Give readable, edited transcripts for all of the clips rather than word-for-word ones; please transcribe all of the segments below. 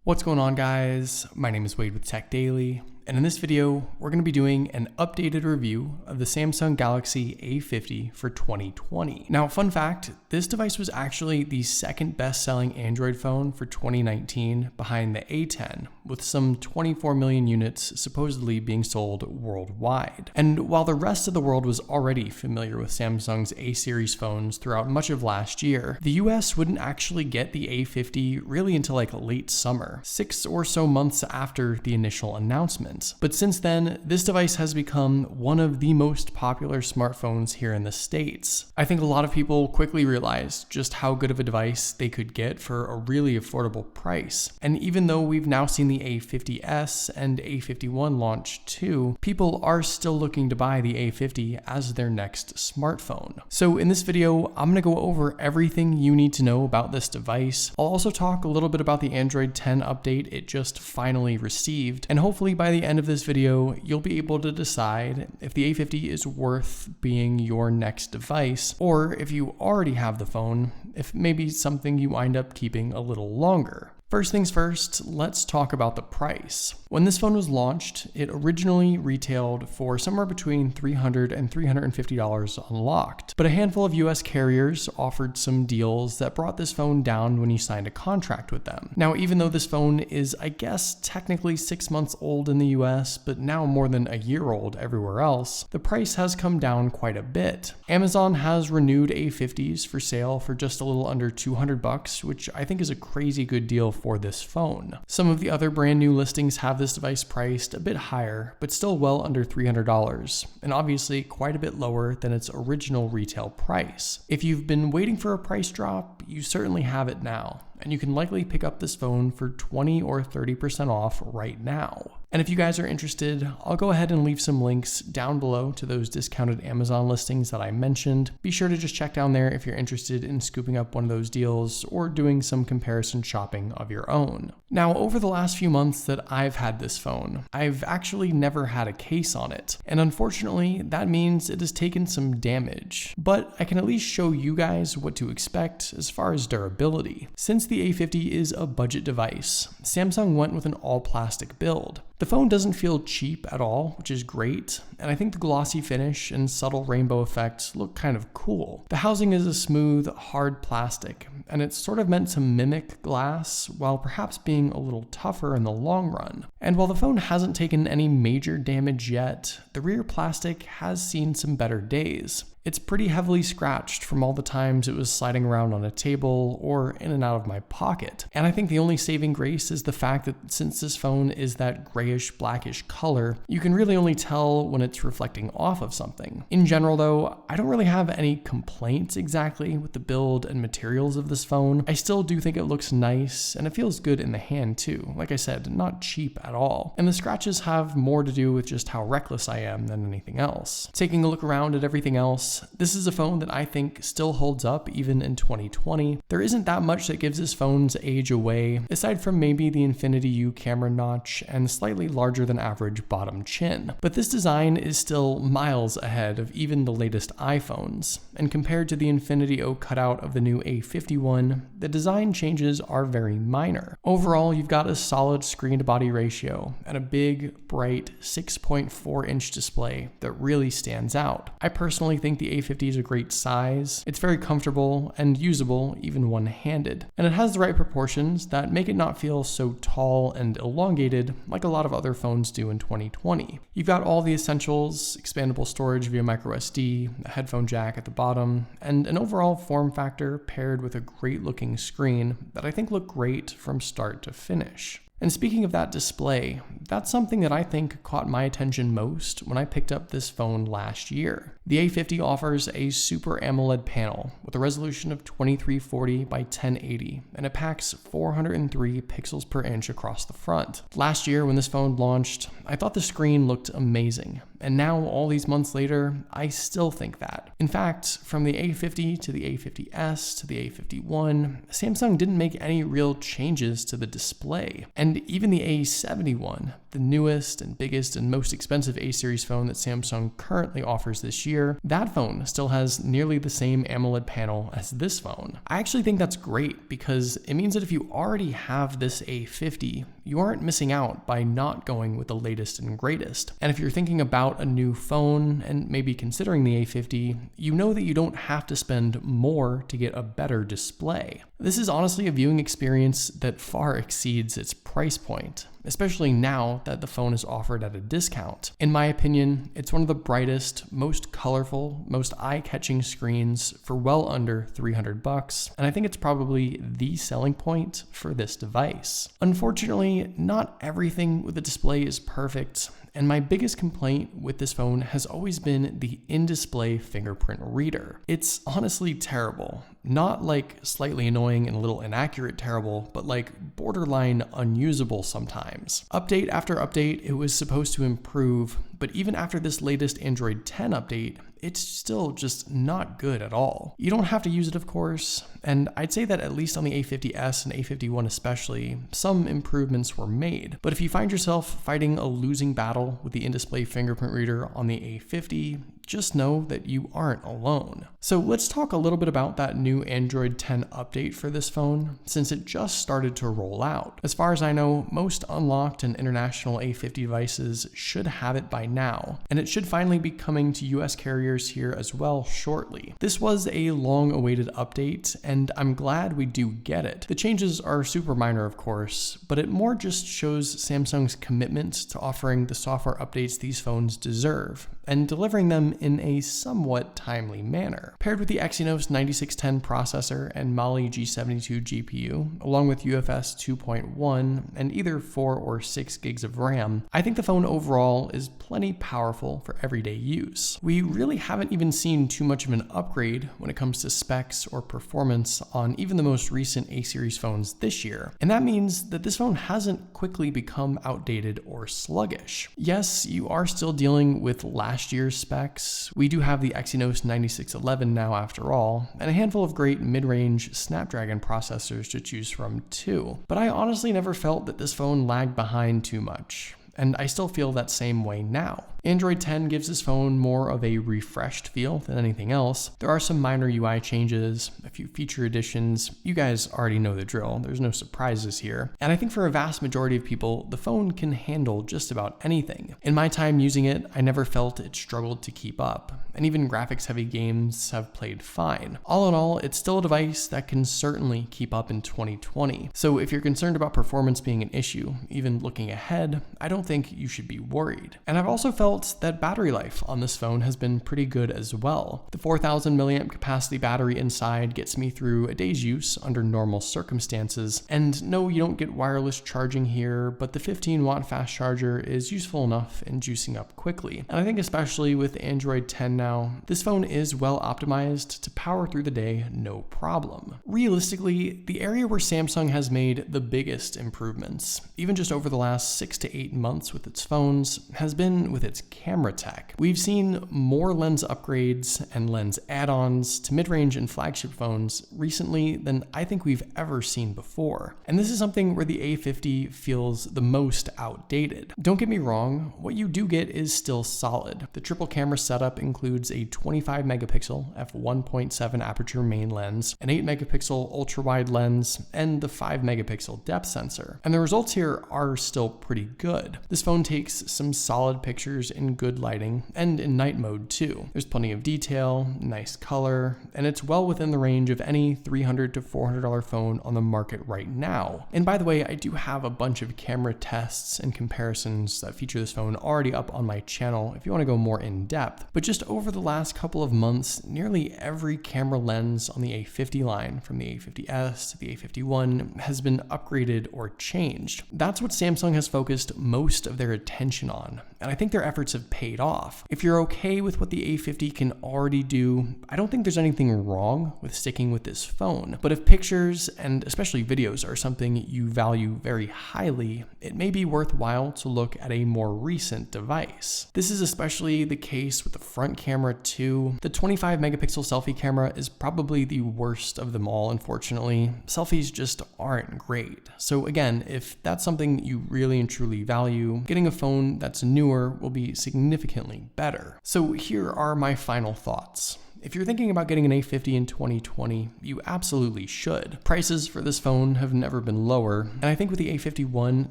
What's going on, guys? My name is Wade with TechDaily, and in this video, we're going to be doing an updated review of the Samsung Galaxy A50 for 2020. Now, fun fact, this device was actually the second best-selling Android phone for 2019 behind the A10, with some 24 million units supposedly being sold worldwide. And while the rest of the world was already familiar with Samsung's A-series phones throughout much of last year, the US wouldn't actually get the A50 really until like late summer, 6 or so months after the initial announcement. But since then, this device has become one of the most popular smartphones here in the States. I think a lot of people quickly realized just how good of a device they could get for a really affordable price. And even though we've now seen the A50s and A51 launch too, people are still looking to buy the A50 as their next smartphone. So in this video, I'm going to go over everything you need to know about this device. I'll also talk a little bit about the Android 10 update it just finally received, and hopefully by the end of this video, you'll be able to decide if the A50 is worth being your next device, or if you already have the phone, if maybe something you wind up keeping a little longer. First things first, let's talk about the price. When this phone was launched, it originally retailed for somewhere between $300 and $350 unlocked, but a handful of US carriers offered some deals that brought this phone down when you signed a contract with them. Now, even though this phone is, I guess, technically 6 months old in the US, but now more than a year old everywhere else, the price has come down quite a bit. Amazon has renewed A50s for sale for just a little under $200, which I think is a crazy good deal for this phone. Some of the other brand new listings have this device priced a bit higher, but still well under $300, and obviously quite a bit lower than its original retail price. If you've been waiting for a price drop, you certainly have it now, and you can likely pick up this phone for 20 or 30% off right now. And if you guys are interested, I'll go ahead and leave some links down below to those discounted Amazon listings that I mentioned. Be sure to just check down there if you're interested in scooping up one of those deals or doing some comparison shopping of your own. Now, over the last few months that I've had this phone, I've actually never had a case on it. And unfortunately, that means it has taken some damage. But I can at least show you guys what to expect as far as durability. Since the A50 is a budget device, Samsung went with an all-plastic build. The phone doesn't feel cheap at all, which is great, and I think the glossy finish and subtle rainbow effects look kind of cool. The housing is a smooth, hard plastic, and it's sort of meant to mimic glass while perhaps being a little tougher in the long run. And while the phone hasn't taken any major damage yet, the rear plastic has seen some better days. It's pretty heavily scratched from all the times it was sliding around on a table or in and out of my pocket. And I think the only saving grace is the fact that since this phone is that grayish blackish color, you can really only tell when it's reflecting off of something. In general though, I don't really have any complaints exactly with the build and materials of this phone. I still do think it looks nice and it feels good in the hand too. Like I said, not cheap at all. And the scratches have more to do with just how reckless I am than anything else. Taking a look around at everything else, this is a phone that I think still holds up even in 2020. There isn't that much that gives this phone's age away, aside from maybe the Infinity U camera notch and slightly larger than average bottom chin. But this design is still miles ahead of even the latest iPhones, and compared to the Infinity O cutout of the new A51, the design changes are very minor. Overall, you've got a solid screen-to-body ratio and a big, bright 6.4-inch display that really stands out. I personally think the A50 is a great size. It's very comfortable and usable even one-handed, and it has the right proportions that make it not feel so tall and elongated like a lot of other phones do in 2020. You've got all the essentials: expandable storage via microSD, a headphone jack at the bottom, and an overall form factor paired with a great looking screen that I think look great from start to finish. And speaking of that display, that's something that I think caught my attention most when I picked up this phone last year. The A50 offers a Super AMOLED panel with a resolution of 2340 by 1080, and it packs 403 pixels per inch across the front. Last year when this phone launched, I thought the screen looked amazing, and now all these months later, I still think that. In fact, from the A50 to the A50s to the A51, Samsung didn't make any real changes to the display. And And even the A71, the newest and biggest and most expensive A series phone that Samsung currently offers this year, that phone still has nearly the same AMOLED panel as this phone. I actually think that's great because it means that if you already have this A50, you aren't missing out by not going with the latest and greatest. And if you're thinking about a new phone and maybe considering the A50, you know that you don't have to spend more to get a better display. This is honestly a viewing experience that far exceeds its price point, especially now that the phone is offered at a discount. In my opinion, it's one of the brightest, most colorful, most eye-catching screens for well under $300, and I think it's probably the selling point for this device. Unfortunately, not everything with the display is perfect, and my biggest complaint with this phone has always been the in-display fingerprint reader. It's honestly terrible. Not like slightly annoying and a little inaccurate terrible, but like borderline unusable sometimes. Update after update, it was supposed to improve, but even after this latest Android 10 update, it's still just not good at all. You don't have to use it, of course, and I'd say that at least on the A50s and A51 especially, some improvements were made. But if you find yourself fighting a losing battle with the in-display fingerprint reader on the A50, just know that you aren't alone. So let's talk a little bit about that new Android 10 update for this phone, since it just started to roll out. As far as I know, most unlocked and international A50 devices should have it by now, and it should finally be coming to US carriers here as well shortly. This was a long-awaited update, and I'm glad we do get it. The changes are super minor, of course, but it more just shows Samsung's commitment to offering the software updates these phones deserve, and delivering them in a somewhat timely manner. Paired with the Exynos 9610 processor and Mali G72 GPU, along with UFS 2.1 and either 4 or 6 gigs of RAM, I think the phone overall is plenty powerful for everyday use. We really haven't even seen too much of an upgrade when it comes to specs or performance on even the most recent A-series phones this year, and that means that this phone hasn't quickly become outdated or sluggish. Yes, you are still dealing with last year's specs. We do have the Exynos 9611 now after all, and a handful of great mid-range Snapdragon processors to choose from too. But I honestly never felt that this phone lagged behind too much, and I still feel that same way now. Android 10 gives this phone more of a refreshed feel than anything else. There are some minor UI changes, a few feature additions. You guys already know the drill. There's no surprises here. And I think for a vast majority of people, the phone can handle just about anything. In my time using it, I never felt it struggled to keep up, and even graphics-heavy games have played fine. All in all, it's still a device that can certainly keep up in 2020. So if you're concerned about performance being an issue, even looking ahead, I don't think you should be worried. And I've also felt that battery life on this phone has been pretty good as well. The 4,000 milliamp capacity battery inside gets me through a day's use under normal circumstances. And no, you don't get wireless charging here, but the 15-watt fast charger is useful enough in juicing up quickly. And I think especially with Android 10 now, this phone is well optimized to power through the day no problem. Realistically, the area where Samsung has made the biggest improvements, even just over the last 6 to 8 months with its phones, has been with its camera tech. We've seen more lens upgrades and lens add-ons to mid-range and flagship phones recently than I think we've ever seen before. And this is something where the A50 feels the most outdated. Don't get me wrong, what you do get is still solid. The triple camera setup includes a 25 megapixel f1.7 aperture main lens, an 8 megapixel ultra-wide lens, and the 5 megapixel depth sensor. And the results here are still pretty good. This phone takes some solid pictures in good lighting and in night mode too. There's plenty of detail, nice color, and it's well within the range of any $300 to $400 phone on the market right now. And by the way, I do have a bunch of camera tests and comparisons that feature this phone already up on my channel if you want to go more in depth. But just over the last couple of months, nearly every camera lens on the A50 line, from the A50s to the A51, has been upgraded or changed. That's what Samsung has focused most of their attention on, and I think their efforts efforts have paid off. If you're okay with what the A50 can already do, I don't think there's anything wrong with sticking with this phone. But if pictures and especially videos are something you value very highly, it may be worthwhile to look at a more recent device. This is especially the case with the front camera too. The 25 megapixel selfie camera is probably the worst of them all, unfortunately. Selfies just aren't great. So again, if that's something you really and truly value, getting a phone that's newer will be significantly better. So here are my final thoughts. If you're thinking about getting an A50 in 2020, you absolutely should. Prices for this phone have never been lower, and I think with the A51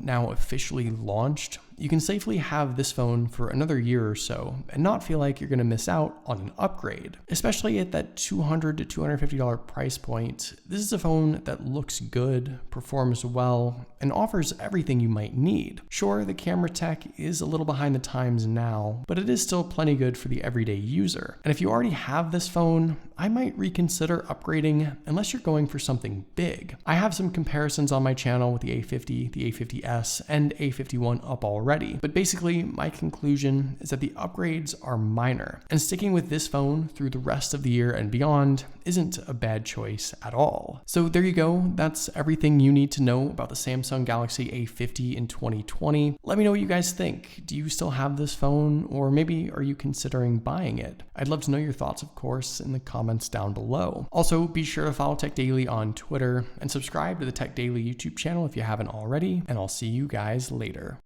now officially launched, you can safely have this phone for another year or so and not feel like you're going to miss out on an upgrade. Especially at that $200 to $250 price point, this is a phone that looks good, performs well, and offers everything you might need. Sure, the camera tech is a little behind the times now, but it is still plenty good for the everyday user. And if you already have this phone, I might reconsider upgrading unless you're going for something big. I have some comparisons on my channel with the A50, the A50s, and A51 up already, but basically my conclusion is that the upgrades are minor, and sticking with this phone through the rest of the year and beyond isn't a bad choice at all. So there you go, that's everything you need to know about the Samsung Galaxy A50 in 2020. Let me know what you guys think. Do you still have this phone, or maybe are you considering buying it? I'd love to know your thoughts, of course, in the comments down below. Also, be sure to follow TechDaily on Twitter and subscribe to the TechDaily YouTube channel if you haven't already, and I'll see you guys later.